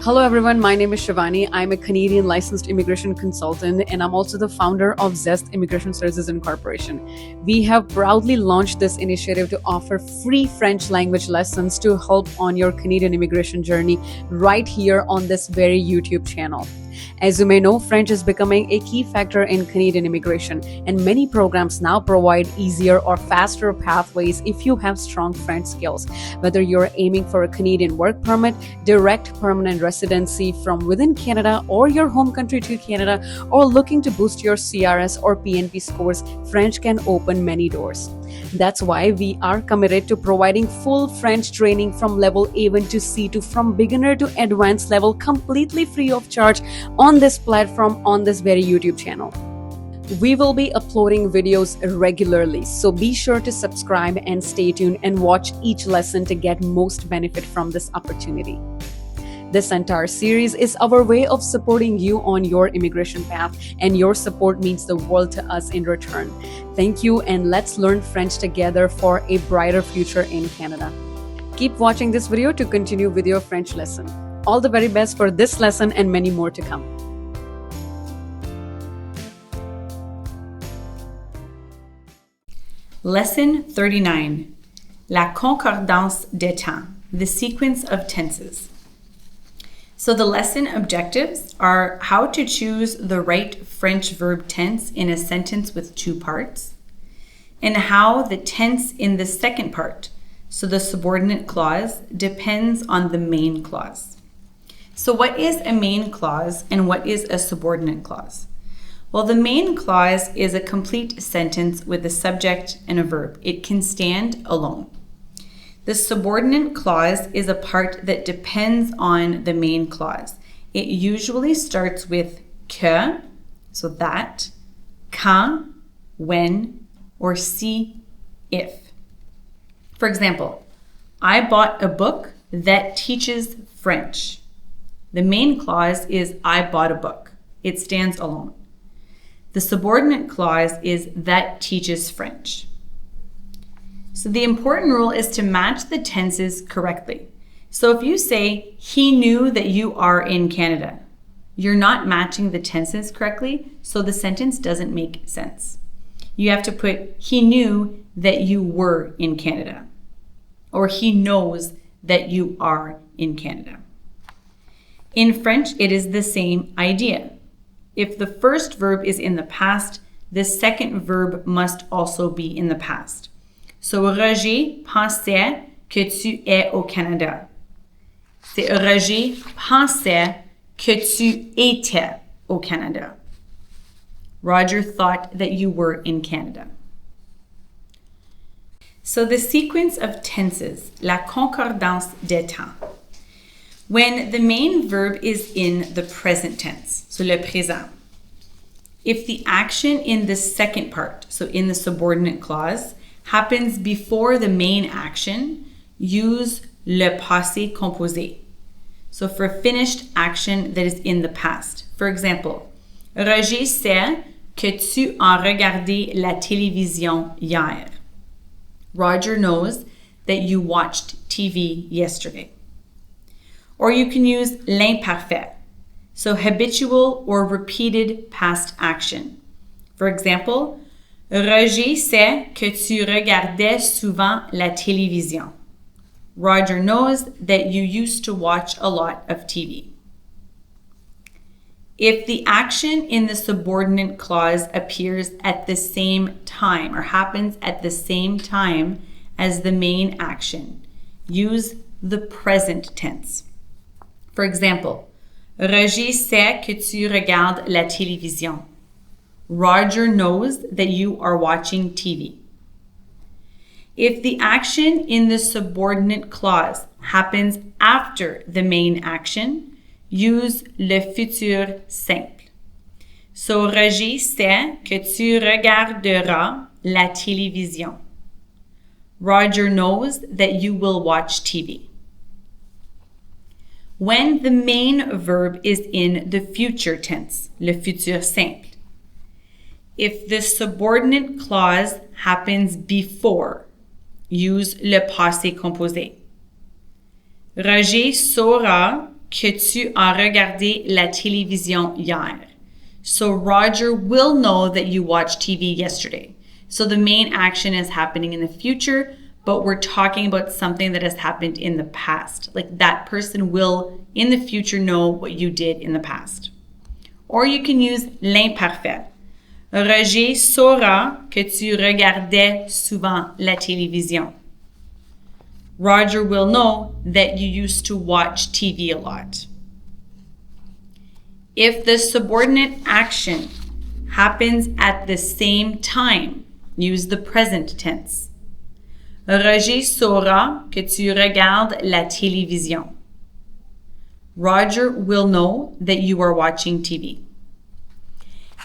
Hello everyone, my name is Shivani. I'm a Canadian licensed immigration consultant and I'm also the founder of Zest Immigration Services Incorporation. We have proudly launched this initiative to offer free French language lessons to help on your Canadian immigration journey right here on this very YouTube channel. As you may know, French is becoming a key factor in Canadian immigration, and many programs now provide easier or faster pathways if you have strong French skills. Whether you're aiming for a Canadian work permit, direct permanent residency from within Canada or your home country to Canada, or looking to boost your CRS or PNP scores, French can open many doors. That's why we are committed to providing full French training from level A1 to C2, from beginner to advanced level, completely free of charge on this platform, on this very YouTube channel. We will be uploading videos regularly, so be sure to subscribe and stay tuned and watch each lesson to get most benefit from this opportunity. This entire series is our way of supporting you on your immigration path, and your support means the world to us in return. Thank you, and let's learn French together for a brighter future in Canada. Keep watching this video to continue with your French lesson. All the very best for this lesson and many more to come. Lesson 39. La concordance des temps, the sequence of tenses. So the lesson objectives are how to choose the right French verb tense in a sentence with two parts, and how the tense in the second part, so the subordinate clause, depends on the main clause. So what is a main clause and what is a subordinate clause? Well, the main clause is a complete sentence with a subject and a verb. It can stand alone. The subordinate clause is a part that depends on the main clause. It usually starts with que, so that, quand, when, or si, if. For example, I bought a book that teaches French. The main clause is I bought a book. It stands alone. The subordinate clause is that teaches French. So the important rule is to match the tenses correctly. So if you say, he knew that you are in Canada, you're not matching the tenses correctly, so the sentence doesn't make sense. You have to put, he knew that you were in Canada, or he knows that you are in Canada. In French, it is the same idea. If the first verb is in the past, the second verb must also be in the past. So, Roger pensait que tu es au Canada. C'est Roger pensait que tu étais au Canada. Roger thought that you were in Canada. So the sequence of tenses, la concordance des temps. When the main verb is in the present tense, so le présent. If the action in the second part, so in the subordinate clause, happens before the main action, use le passé composé. So for finished action that is in the past. For example, Roger sait que tu as regardé la télévision hier. Roger knows that you watched TV yesterday. Or you can use l'imperfect, so habitual or repeated past action. For example, Roger sait que tu regardais souvent la télévision. Roger knows that you used to watch a lot of TV. If the action in the subordinate clause appears at the same time or happens at the same time as the main action, use the present tense. For example, Roger sait que tu regardes la télévision. Roger knows that you are watching TV. If the action in the subordinate clause happens after the main action, use le futur simple. So, Roger sait que tu regarderas la télévision. Roger knows that you will watch TV. When the main verb is in the future tense, le futur simple. If the subordinate clause happens before, use le passé composé. Roger saura que tu as regardé la télévision hier. So Roger will know that you watched TV yesterday. So the main action is happening in the future, but we're talking about something that has happened in the past. Like that person will, in the future, know what you did in the past. Or you can use l'imperfect. Roger saura que tu regardais souvent la télévision. Roger will know that you used to watch TV a lot. If the subordinate action happens at the same time, use the present tense. Roger saura que tu regardes la télévision. Roger will know that you are watching TV.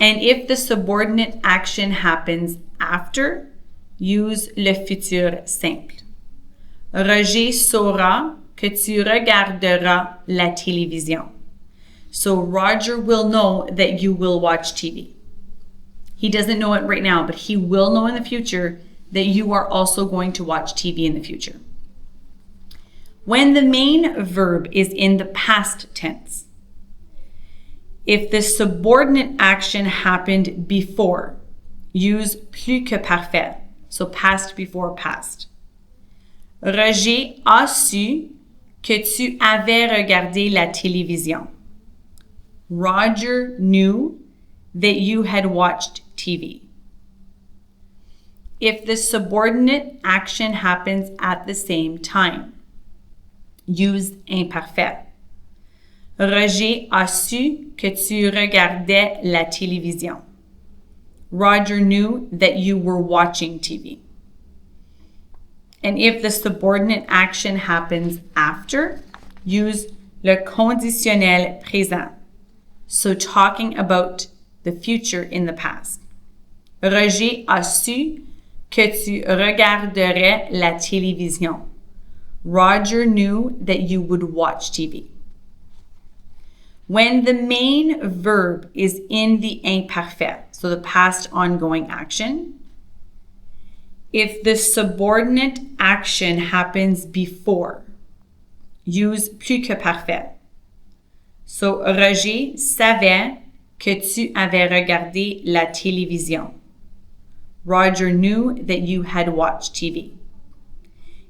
And if the subordinate action happens after, use le futur simple. Roger saura que tu regarderas la télévision. So Roger will know that you will watch TV. He doesn't know it right now, but he will know in the future that you are also going to watch TV in the future. When the main verb is in the past tense, if the subordinate action happened before, use plus-que-parfait, so past before past. Roger a su que tu avais regardé la télévision. Roger knew that you had watched TV. If the subordinate action happens at the same time, use imperfect. Roger a su que tu regardais la télévision. Roger knew that you were watching TV. And if the subordinate action happens after, use le conditionnel présent. So talking about the future in the past. Roger a su que tu regarderais la télévision. Roger knew that you would watch TV. When the main verb is in the imperfect, so the past ongoing action, if the subordinate action happens before, use plus-que-parfait. So Roger savait que tu avais regardé la télévision. Roger knew that you had watched TV.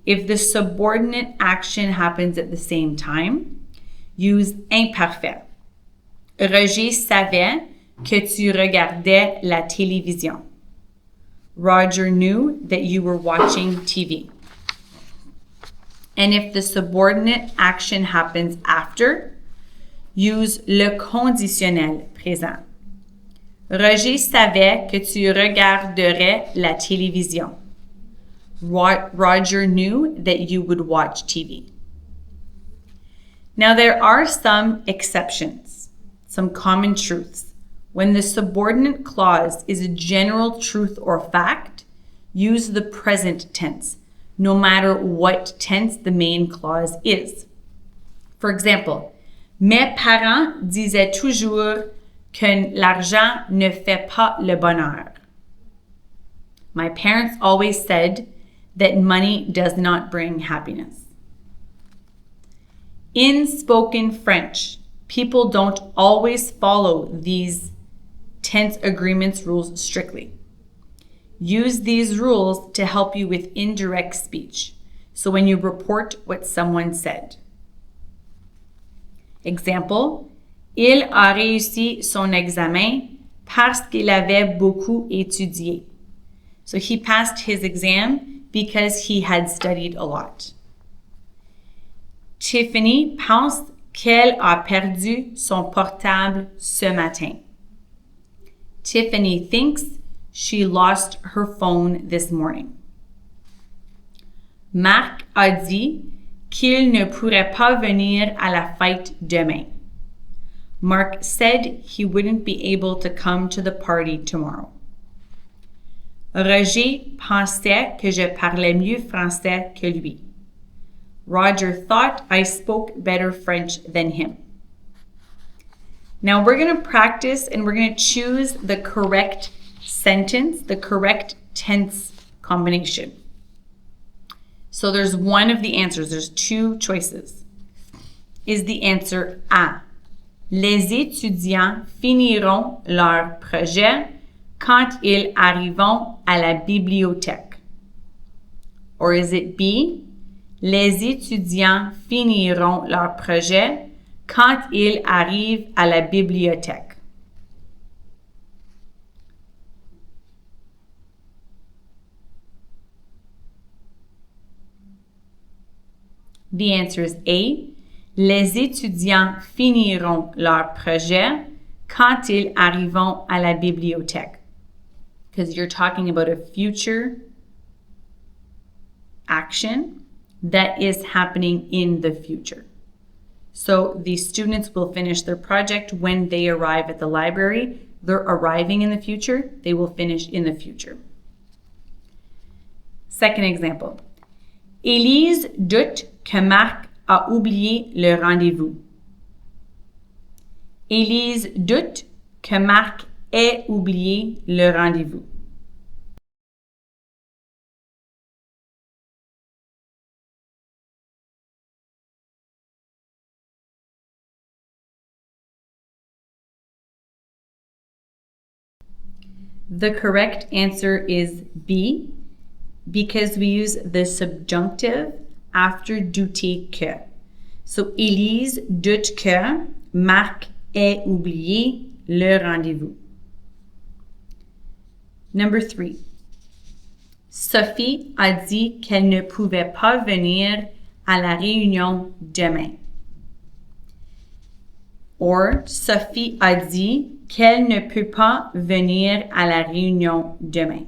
If the subordinate action happens at the same time, use imperfect. Roger savait que tu regardais la télévision. Roger knew that you were watching TV. And if the subordinate action happens after, use le conditionnel présent. Roger savait que tu regarderais la télévision. Roger knew that you would watch TV. Now there are some exceptions, some common truths. When the subordinate clause is a general truth or fact, use the present tense, no matter what tense the main clause is. For example, mes parents disaient toujours que l'argent ne fait pas le bonheur. My parents always said that money does not bring happiness. In spoken French, people don't always follow these tense agreements rules strictly. Use these rules to help you with indirect speech. So when you report what someone said. Example, il a réussi son examen parce qu'il avait beaucoup étudié. So he passed his exam because he had studied a lot. Tiffany pense qu'elle a perdu son portable ce matin. Tiffany thinks she lost her phone this morning. Marc a dit qu'il ne pourrait pas venir à la fête demain. Mark said he wouldn't be able to come to the party tomorrow. Roger pensait que je parlais mieux français que lui. Roger thought I spoke better French than him. Now we're going to practice and we're going to choose the correct sentence, the correct tense combination. So there's one of the answers. There's two choices. is the answer A. Les étudiants finiront leur projet quand ils arriveront à la bibliothèque. Or is it B? Les étudiants finiront leur projet quand ils arrivent à la bibliothèque. The answer is A. Les étudiants finiront leur projet quand ils arriveront à la bibliothèque. Because you're talking about a future action that is happening in the future. So the students will finish their project when they arrive at the library. They're arriving in the future. They will finish in the future. Second example. Élise doute que Marc a oublié le rendez-vous. Élise doute que Marc ait oublié le rendez-vous. The correct answer is B, because we use the subjunctive after douter que. So, Élise doute que Marc ait oublié le rendez-vous. Number 3. Sophie a dit qu'elle ne pouvait pas venir à la réunion demain. Or, Sophie a dit qu'elle ne peut pas venir à la réunion demain.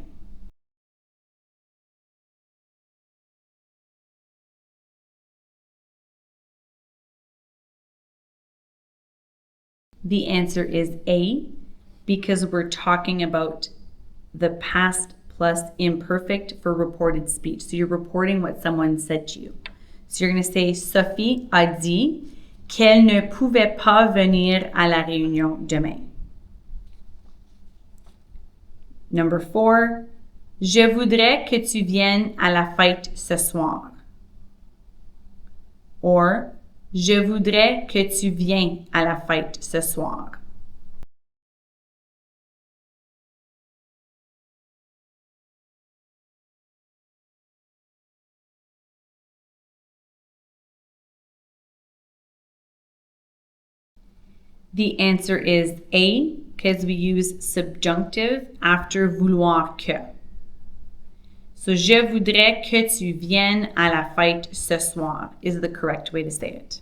The answer is A, because we're talking about the past plus imperfect for reported speech. So you're reporting what someone said to you. So you're going to say, Sophie a dit qu'elle ne pouvait pas venir à la réunion demain. Number 4, je voudrais que tu viennes à la fête ce soir. Or, je voudrais que tu viennes à la fête ce soir. The answer is A, because we use subjunctive after vouloir que. So, je voudrais que tu viennes à la fête ce soir is the correct way to say it.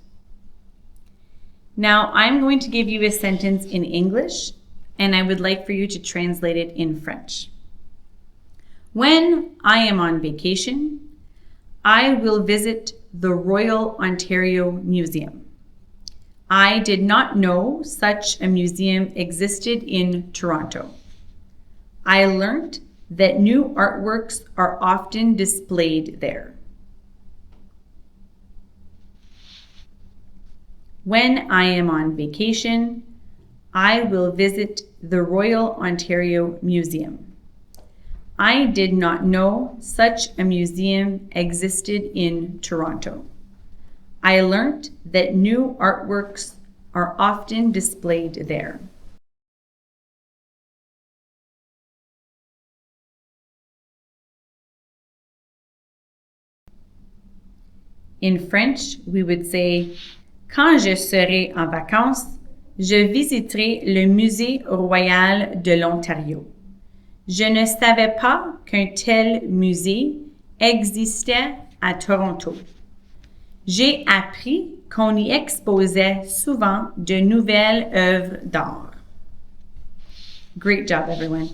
Now, I'm going to give you a sentence in English, and I would like for you to translate it in French. When I am on vacation, I will visit the Royal Ontario Museum. I did not know such a museum existed in Toronto. I learned that new artworks are often displayed there. When I am on vacation, I will visit the Royal Ontario Museum. I did not know such a museum existed in Toronto. I learned that new artworks are often displayed there. In French, we would say, quand je serai en vacances, je visiterai le Musée royal de l'Ontario. Je ne savais pas qu'un tel musée existait à Toronto. J'ai appris qu'on y exposait souvent de nouvelles œuvres d'art. Great job, everyone.